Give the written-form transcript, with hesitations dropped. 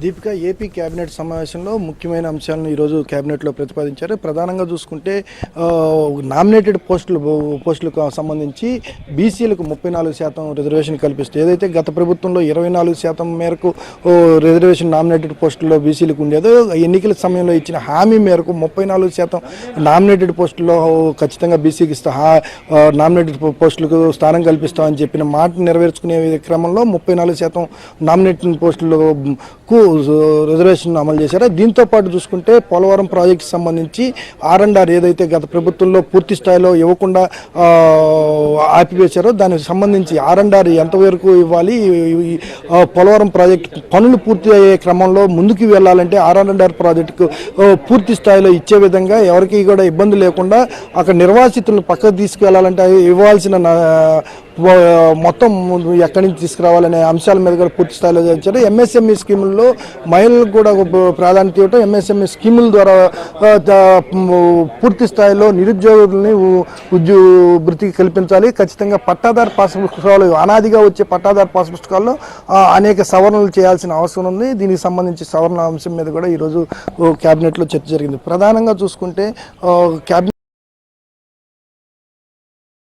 Deepika AP cabinet సమావేశంలో ముఖ్యమైన అంశాలను ఈరోజు కేబినెట్లో ప్రతిపాదించారు. ప్రధానంగా చూసుకుంటే నామినేటెడ్ పోస్టులకు సంబంధించి బీసీలకు 34% రిజర్వేషన్ కల్పిస్తూ, ఏదైతే గత ప్రభుత్వంలో 24% మేరకు రిజర్వేషన్ నామినేటెడ్ పోస్టుల్లో బీసీలకు ఉండేదో, ఎన్నికల సమయంలో ఇచ్చిన హామీ మేరకు 34% నామినేటెడ్ పోస్టుల్లో ఖచ్చితంగా బీసీకి నామినేటెడ్ పోస్టులకు స్థానం కల్పిస్తామని చెప్పిన మాట నెరవేర్చుకునే క్రమంలో 34% నామినేటెడ్ పోస్టులకు రిజర్వేషన్ అమలు చేశారు. దీంతో పాటు చూసుకుంటే పోలవరం ప్రాజెక్టు సంబంధించి R&R ఏదైతే గత ప్రభుత్వంలో పూర్తి స్థాయిలో ఇవ్వకుండా ఆపివేశారో దానికి సంబంధించి R&R ఎంతవరకు ఇవ్వాలి, పోలవరం ప్రాజెక్టు పనులు పూర్తి అయ్యే క్రమంలో ముందుకు వెళ్ళాలంటే R&R ప్రాజెక్టుకు పూర్తి స్థాయిలో ఇచ్చే విధంగా ఎవరికి కూడా ఇబ్బంది లేకుండా అక్కడ నిర్వాసితులను పక్కకు తీసుకువెళ్ళాలంటే ఇవ్వాల్సిన మొత్తం ఎక్కడి నుంచి తీసుకురావాలనే అంశాల మీద కూడా పూర్తి స్థాయిలో చేశారు. MSME స్కీముల్లో మహిళలకు కూడా ప్రాధాన్యత ఇవ్వటం, MSME స్కీముల ద్వారా పూర్తి స్థాయిలో నిరుద్యోగుల్ని వృత్తికి కల్పించాలి. ఖచ్చితంగా పట్టాదారు పాస్ పుస్తకాలు, అనాదిగా వచ్చే పట్టాదారు పాస్ పుస్తకాల్లో అనేక సవరణలు చేయాల్సిన అవసరం ఉంది. దీనికి సంబంధించి సవరణ అంశం మీద కూడా ఈరోజు క్యాబినెట్లో చర్చ జరిగింది. ప్రధానంగా చూసుకుంటే క్యాబినెట్